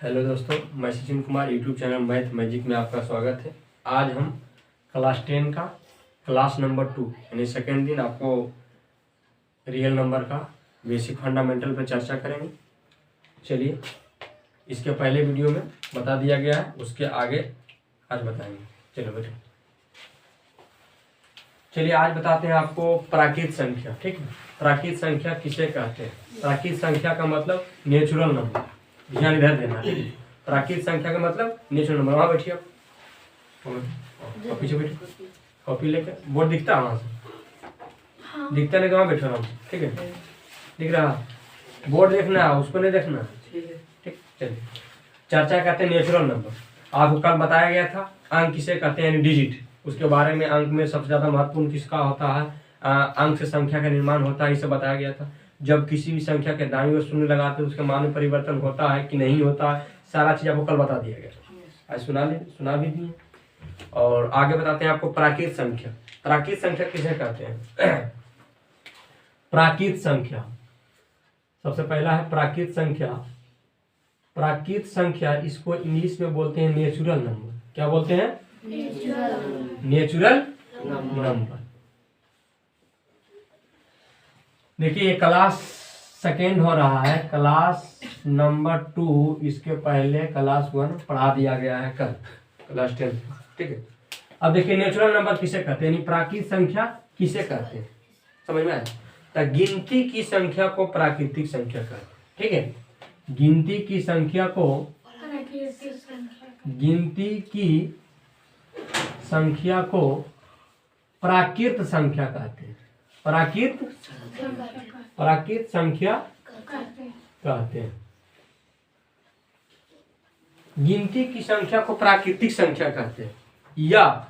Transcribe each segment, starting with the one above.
Hello दोस्तों, मैं Sachin Kumar YouTube channel math magic में आपका स्वागत है। आज हम क्लास 10 का क्लास नंबर 2 यानी सेकेंड दिन आपको रियल नंबर का बेसिक फंडामेंटल पर चर्चा करेंगे। चलिए, इसके पहले वीडियो में बता दिया गया है, उसके आगे आज बताएंगे। चलो बेटे, चलिए आज बताते हैं आपको प्राकृत संख्या। ठीक है, प्राकृत संख्या किसे कहते हैं? प्राकृत संख्या का मतलब नेचुरल नंबर। ध्यान इधर देना। ठीक है, प्राकृत संख्या का मतलब नेचुरल नंबर। वहाँ बैठिए आप, पीछे बैठिए, कॉपी लेकर। बोर्ड दिखता है वहाँ से? हाँ। दिखता नहीं तो वहाँ बैठो आराम से। ठीक है, दिख रहा? बोर्ड देखना है, उसको नहीं देखना। ठीक, चलिए चर्चा करते हैं नेचुरल नंबर। आपको कल बताया गया था अंक किसे कहते हैं, यानी डिजिट। उसके बारे में अंक में सबसे ज्यादा महत्वपूर्ण किसका होता है, अंक से संख्या का निर्माण होता है, इसे बताया गया था। जब किसी भी संख्या के दाईं ओर शून्य लगाते हैं उसके मान में परिवर्तन होता है कि नहीं होता है, सारा चीज आपको कल बता दिया गया। आज सुना भी दिए। और आगे बताते हैं आपको प्राकृत संख्या। प्राकृत संख्या किसे कहते हैं? प्राकृत संख्या, सबसे पहला है प्राकृत संख्या। प्राकृत संख्या, इसको इंग्लिश में बोलते हैं नेचुरल नंबर। क्या बोलते हैं? Natural number. देखिए, ये क्लास सेकेंड हो रहा है, क्लास नंबर 2। इसके पहले क्लास 1 पढ़ा दिया गया है कल, क्लास 10। ठीक है, अब देखिए नेचुरल नंबर किसे कहते हैं, यानी प्राकृतिक संख्या किसे कहते हैं, समझ में आया? तो गिनती की संख्या को प्राकृतिक संख्या कहते हैं। ठीक है, गिनती की संख्या को प्राकृत संख्या कहते हैं। प्राकृत संख्या कहते हैं। गिनती की संख्या को प्राकृतिक संख्या कहते हैं। या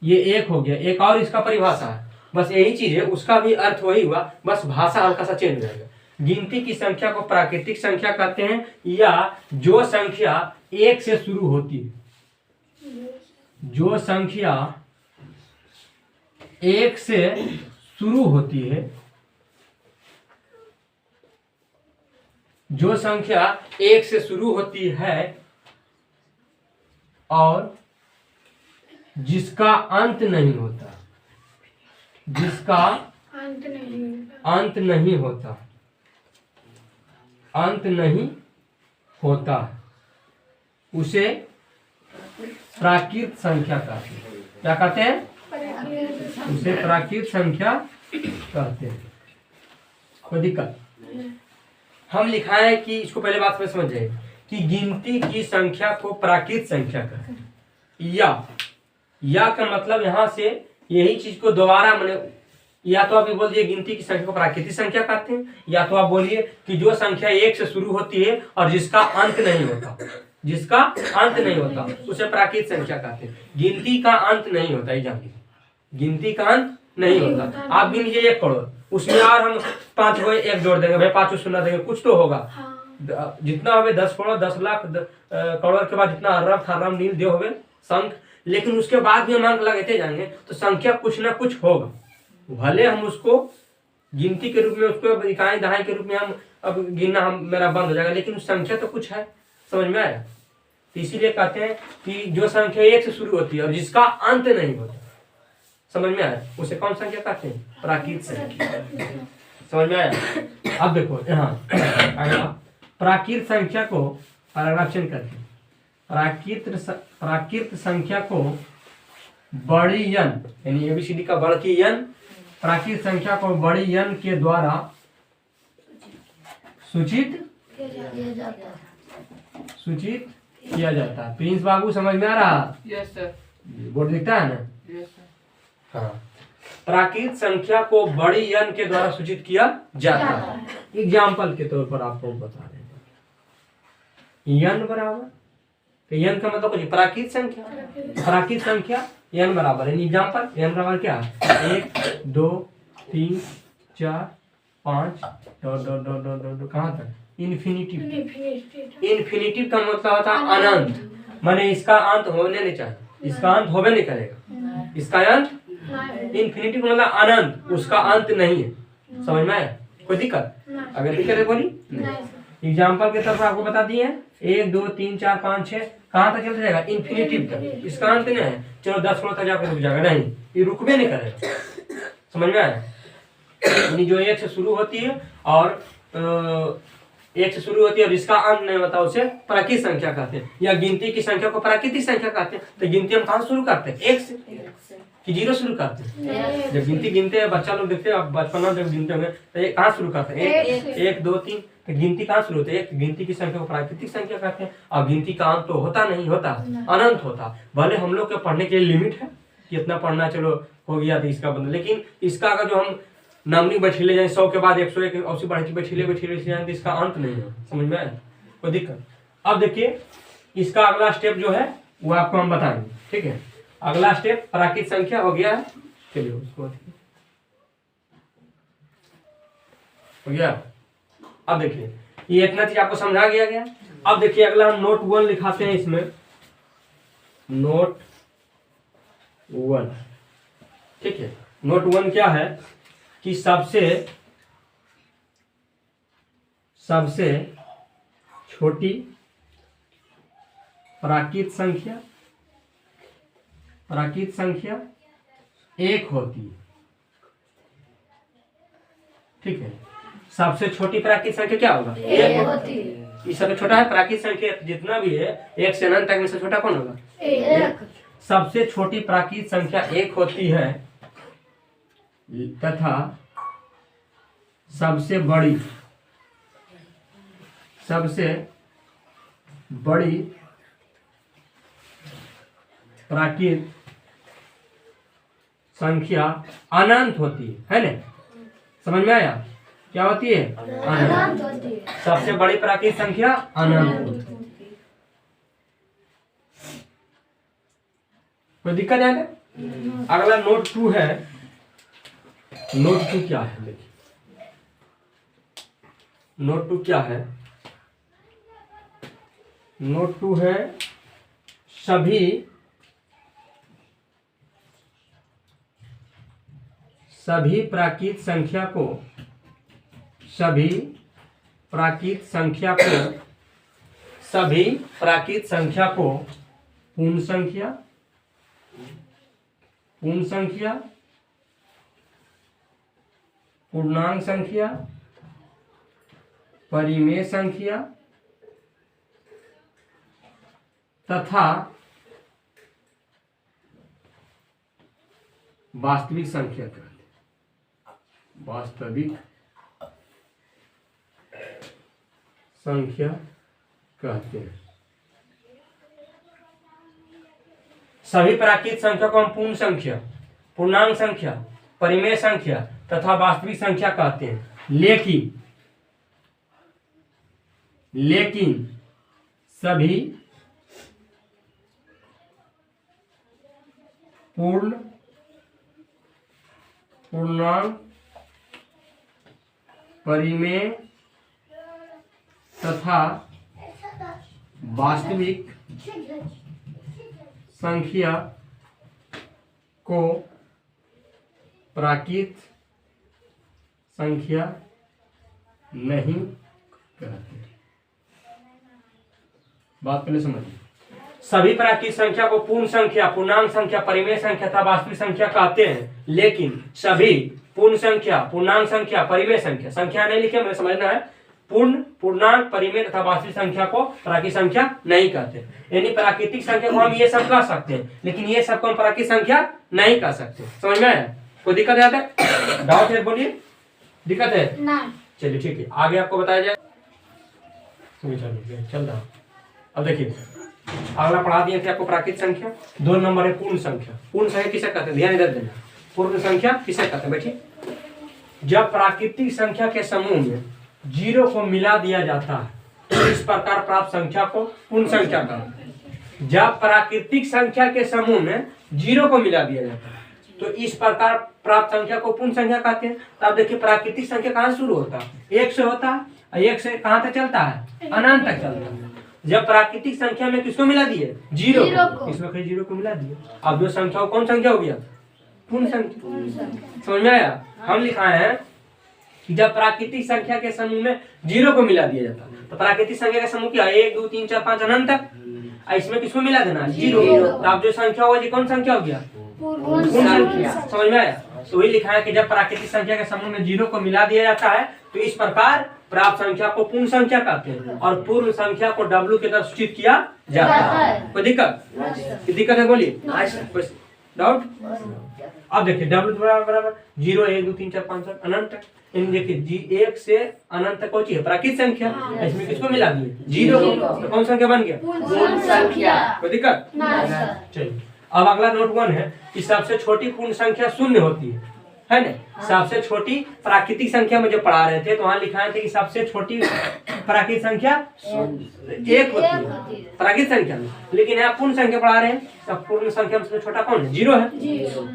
ये एक हो गया, एक और इसका परिभाषा है, बस यही चीज है, उसका भी अर्थ वही हुआ, बस भाषा हल्का सा चेंज हो जाएगा। गिनती की संख्या को प्राकृतिक संख्या कहते हैं, या जो संख्या एक से शुरू होती है। जो संख्या एक से शुरू होती है, जो संख्या एक से शुरू होती है और जिसका अंत नहीं होता, जिसका अंत नहीं होता, उसे प्राकृत संख्या कहते हैं। क्या कहते हैं? उसे प्राकृत संख्या कहते हैं। कोई दिक्कत? हम लिखाए कि इसको पहले बात में समझ जाए कि गिनती की संख्या को प्राकृत संख्या कहते हैं। या का मतलब यहाँ से यही चीज को दोबारा मैंने, या तो आप ये बोल दिए गिनती की संख्या को प्राकृतिक संख्या कहते हैं, या तो आप बोलिए कि जो संख्या एक से शुरू होती है और जिसका अंत नहीं होता, उसे प्राकृतिक संख्या कहते हैं। गिनती का अंत नहीं होता, ये जान लीजिए, गिनती का अंत नहीं होता। आप गिन लीजिए 1 करोड़, उसमें और हम 5 को 1 जोड़ देंगे, भाई 5 शून्य देंगे, कुछ तो होगा। हाँ। जितना होवे 10 करोड़, 10 लाख करोड़ के बाद जितना अरब थरब नील दे होवे संख्या, लेकिन उसके बाद भी हम अंक लगाते जाएंगे तो संख्या कुछ ना कुछ होगा। भले हम उसको गिनती के रूप में, उसको इकाई दहाई के रूप में हम अब गिनना मेरा बंद हो जाएगा, लेकिन उस संख्या तो कुछ है। समझ में आया? तो इसीलिए कहते हैं कि जो संख्या एक से शुरू होती है और जिसका अंत नहीं होता, समझ में आया, उसे कौन संख्या कहते हैं? प्राकृत संख्या। समझ में आया? अब देखो यहाँ प्राकृत संख्या को परिभाषित करते हैं। प्राकृत संख्या को बड़ी यन, यानी एबीसीडी का बड़ की यन, प्राकृत संख्या को बड़ी यन के द्वारा सूचित किया जाता है। प्रिंस बाबू समझ में आ रहा? Yes sir. बोर्ड दिखता है ना? Yes sir. हाँ, प्राकृत संख्या को बड़ी यन के द्वारा सूचित किया जाता है। एग्जाम्पल के तौर पर आपको बता रहे हैं, यन बराबर, तो यन का मतलब कुछ प्राकृत संख्या यन बराबर है। एग्जाम्पल, यन बराबर क्या है? 1 2 3 4 5 कहाँ तक? इन्फिनिटिव। इन्फिनिटिव का मतलब होता है अनंत, माने इसका अंत होने नहीं चाहिए, इसका अंत होवे नहीं करेगा, इसका अंत इन्फिनिटिव मतलब अनंत, उसका अंत नहीं है। समझ में आया? कोई दिक्कत? अगर दिक्कत है बोली नहीं। एग्जाम्पल के तरफ आपको बता दिए 1 2 3 4 5 6 कहाँ तक चलता जाएगा, इन्फिनिटिव तक। इसका अंत नहीं है चलो 10 करोड़ तक जाकर रुक जाएगा, नहीं, ये रुकबे नहीं करेगा। समझ में आया? यानी जो 1 से शुरू होती है और 1 से शुरू होती है और इसका अंत नहीं होता उसे प्राकृतिक संख्या कहते हैं, या गिनती की संख्या को प्राकृतिक संख्या कहते हैं। तो गिनती हम कहाँ शुरू करते हैं, 1 से कि 0 शुरू करते हैं? जब गिनती गिनते हैं बच्चा लोग देखते हैं, अब बचपन में जब गिनते होंगे तो कहाँ शुरू करते हैं, 1 2 3। तो गिनती कहाँ शुरू होती है, गिनती की संख्या को प्राकृतिक संख्या कहते हैं। और गिनती का अंत तो होता नहीं, होता अनंत होता। भले हम लोग के पढ़ने के लिए लिमिट है कि इतना पढ़ना, चलो हो गया तो इसका बंद, लेकिन इसका अगर जो हम नामनी बैठीले जाए 100 के बाद 101 और बढ़ के बैठीले जाए तो इसका अंत नहीं है। समझ में आया? कोई दिक्कत? अब देखिए इसका अगला स्टेप जो है वो आपको हम बताएंगे, ठीक है। अगला स्टेप प्राकृतिक संख्या हो गया है, चलिए उसको हो गया। अब देखिए ये इतना चीज आपको समझा गया। अब देखिए अगला हम नोट 1 लिखाते हैं इसमें, नोट 1, ठीक है। नोट 1 क्या है कि सबसे छोटी प्राकृतिक संख्या 1 होती है, ठीक है। सबसे छोटी प्राकृतिक संख्या क्या होगा, 1 होती है। ये सबसे छोटा है प्राकृतिक संख्या जितना भी है 1 से अनंत तक में से छोटा कौन होगा, 1। सबसे छोटी प्राकृतिक संख्या 1 होती है तथा सबसे बड़ी प्राकृतिक संख्या अनंत होती है ना? समझ में आया? क्या होती है, अनंत होती है। सबसे बड़ी प्राकृतिक संख्या अनंत होती है। कोई दिक्कत है? अगला नोट 2 है। नोट 2 क्या है, देखिए नोट 2 क्या है। नोट 2 है सभी प्राकृतिक संख्या को पूर्ण संख्या, पूर्णांक संख्या, परिमेय संख्या तथा वास्तविक संख्या कहते हैं। वास्तविक संख्या कहते हैं। सभी प्राकृतिक संख्या को हम पूर्ण संख्या, पूर्णांक संख्या, परिमेय संख्या तथा वास्तविक संख्या कहते हैं। लेकिन सभी पूर्णांक, परिमेय तथा वास्तविक संख्या को प्राकृतिक संख्या नहीं कहते। बात पहले समझिए। सभी प्राकृतिक संख्या को पूर्ण संख्या, पूर्णांक संख्या, परिमेय संख्या तथा वास्तविक संख्या कहते हैं। लेकिन सभी पूर्ण संख्या, पूर्णांक संख्या, परिमेय संख्या नहीं लिखे, हमें समझना है। पूर्णांक, परिमेय तथा वास्तविक संख्या को प्राकृतिक संख्या नहीं कहते। यानी प्राकृतिक संख्या को हम ये सब कह सकते हैं, लेकिन ये सब को हम प्राकृतिक संख्या नहीं कह सकते। समझ में आया? कोई दिक्कत है? डाउट है बोलिए, दिक्कत है? नहीं। चलिए ठीक है, आगे आपको बताया जाए। चल रहा। अब देखिए अगला पढ़ा दिए थे आपको प्राकृतिक संख्या। 2 नंबर है पूर्ण संख्या। पूर्ण संख्या किसे कहते हैं, ध्यान इधर देना। पूर्ण संख्या किसे कहते हैं बैठिए। जब प्राकृतिक संख्या के समूह में 0 को मिला दिया जाता है तो इस प्रकार प्राप्त संख्या को पूर्ण संख्या कहते हैं। जब प्राकृतिक संख्या के समूह में 0 को मिला दिया जाता है तो इस प्रकार प्राप्त संख्या को पूर्ण संख्या कहते हैं। तो आप देखिए प्राकृतिक संख्या कहाँ शुरू होता है, 1 से होता है। 1 से कहाँ तक चलता है, अनंत तक चलता है। जब प्राकृतिक संख्या में किसको मिला दिए, 0 को, इसमें 0 को मिला दिए। अब जो संख्या कौन संख्या हो गया, पूर्ण संख्या। समझ में आया? हम लिखाए हैं कि जब प्राकृतिक संख्या के समूह में 0 को मिला दिया जाता है। तो प्राकृतिक संख्या का समूह क्या है? 1 2 3 4 5 अनंत तक। इसमें किसको मिला देना? 0। तो अब जो संख्या होगी कौन संख्या हो गया? पूर्ण संख्या। समझ में आया? तो वही लिखा है कि जब प्राकृतिक संख्या के समूह में 0 को मिला दिया जाता है तो इस प्रकार प्राप्त संख्या को पूर्ण संख्या कहते हैं और पूर्ण संख्या को W के द्वारा सूचित किया जाता है। कोई दिक्कत है? बोलिए। डाउट? अब देखिए W बराबर 0 1 2 3 4 5 7 अनंत। इन देखिए 1 से अनंत तक कौन सी है? प्राकृतिक संख्या। इसमें किसको मिला दिए? 0 को। तो कौन संख्या बन गया? पूर्ण संख्या। कोई दिक्कत? चलिए अब अगला नोट 1 है कि सबसे छोटी पूर्ण संख्या 0 होती है ना? सबसे छोटी प्राकृतिक संख्या में जो पढ़ा रहे थे तो वहां लिखा थे कि सबसे छोटी प्राकृतिक संख्या 1 होती है प्राकृतिक संख्या में, लेकिन यहाँ पूर्ण संख्या पढ़ा रहे हैं। सब पूर्ण संख्या में सबसे छोटा कौन है? 0 है।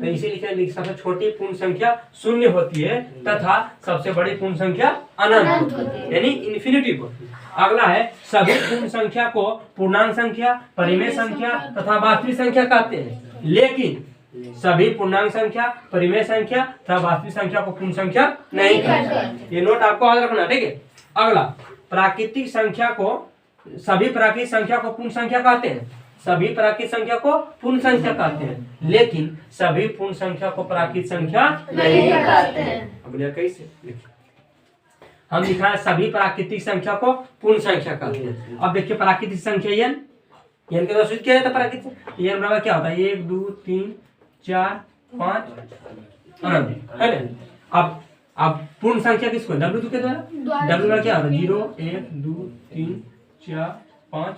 तो इसी लिखे सबसे छोटी पूर्ण संख्या 0 होती है तथा सबसे बड़ी पूर्ण संख्या अनंत होती है, यानी इन्फिनिटी होती है। अगला है सभी पूर्ण संख्या को पूर्णांक संख्या, परिमेय संख्या तथा वास्तविक संख्या कहते हैं, लेकिन सभी पूर्णांक संख्या, परिमेय संख्या तथा वास्तविक संख्या को पूर्ण संख्या नहीं कहते। ये नोट आपको याद रखना, ठीक है। अगला प्राकृतिक संख्या को, सभी प्राकृतिक संख्या को पूर्ण संख्या कहते हैं, सभी प्राकृतिक संख्या को पूर्ण संख्या कहते हैं, लेकिन सभी पूर्ण संख्या को प्राकृतिक संख्या नहीं कहते हैं। अब कैसे? हम लिखा है सभी प्राकृतिक संख्या को पूर्ण संख्या कहते हैं। अब देखिए प्राकृतिक संख्या n के द्वारा सूचित किया जाता है। प्राकृतिक n बराबर क्या होता है? 1 2 3 4 5 अनंत, है ना? अब पूर्ण संख्या किसको? W के द्वारा। W का क्या होता है? 0 1 2 3 4 5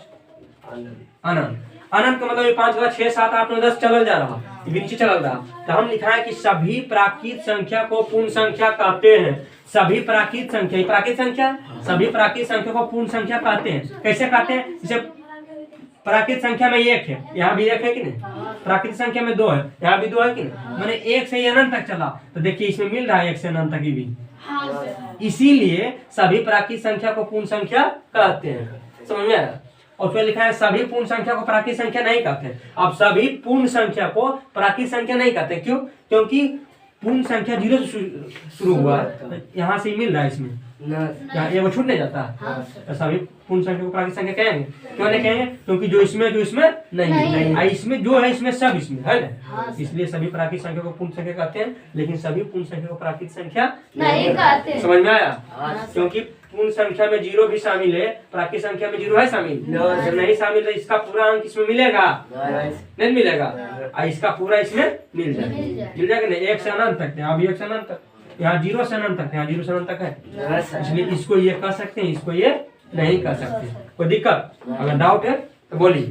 अनंत। अनंत का मतलब ये 5 6 7 8 9 10 चल जा रहा, नीचे चल रहा। तो हम लिखा है कि सभी प्राकृतिक संख्या को पूर्ण संख्या कहते हैं। सभी प्राकृतिक संख्या, प्राकृतिक संख्या, सभी प्राकृतिक संख्या को पूर्ण संख्या कहते हैं। कैसे कहते हैं? जैसे प्राकृतिक संख्या में 1 है, यहाँ भी 1 है कि नहीं? प्राकृतिक संख्या में 2 है, यहाँ भी 2 है कि नहीं? मैंने 1 से अनंत तक चला तो देखिए इसमें मिल रहा है 1 से अनंत तक भी। इसीलिए सभी प्राकृतिक संख्या को पूर्ण संख्या कहते हैं। समझ में आया? और फिर लिखा है सभी पूर्ण संख्या को प्राकृतिक संख्या नहीं कहते। अब सभी पूर्ण संख्या को प्राकृतिक संख्या नहीं कहते, क्यों? क्योंकि पूर्ण संख्या 0 से शुरू हुआ है, यहाँ से मिल रहा है, इसमें ये वो छूट नहीं जाता है। तो सभी पूर्ण संख्या को प्राकृतिक संख्या कहेंगे। क्यों नहीं कहेंगे? क्योंकि जो इसमें नहीं। इसमें जो है इसमें सब इसमें है ना, इसलिए सभी प्राकृतिक संख्या को पूर्ण संख्या कहते हैं, लेकिन सभी पूर्ण संख्या को प्राकृतिक संख्या नहीं कहते। समझ में आया? क्योंकि पूर्ण संख्या में 0 भी शामिल है, प्राकृतिक संख्या में 0 है शामिल, जब नहीं शामिल तो इसका पूरा अंक इसमें मिलेगा? नहीं मिलेगा। इसका पूरा इसमें मिल जाएगा नहीं। 1 से अनंत तक, यहाँ भी 1 से अनंत तक, यहाँ 0 से अनंत तक, यहाँ 0 से अनंत तक है, इसलिए इसको ये कह सकते हैं, इसको ये नहीं कह सकते। कोई दिक्कत? अगर डाउट है तो बोलिए।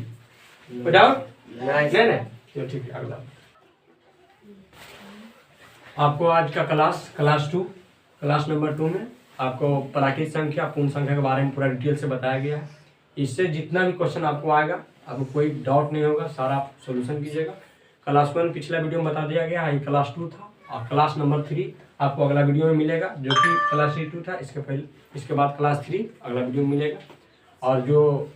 कोई डाउट? नहीं। चलो ठीक है। अगला आपको आज का क्लास 2, क्लास नंबर 2 में आपको प्राकृतिक संख्या, पूर्ण संख्या के बारे में पूरा डिटेल से बताया गया है। इससे जितना भी क्वेश्चन आपको आएगा, आपको कोई डाउट नहीं होगा, सारा आप सोल्यूशन कीजिएगा। क्लास 1 पिछला वीडियो में बता दिया गया है, क्लास 2 था, और क्लास नंबर 3 आपको अगला वीडियो में मिलेगा, जो कि क्लास 2 था। इसके बाद क्लास 3 अगला वीडियो में मिलेगा। और जो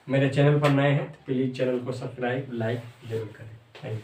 मेरे चैनल पर नए हैं तो प्लीज़ चैनल को सब्सक्राइब, लाइक जरूर करें। Thank you.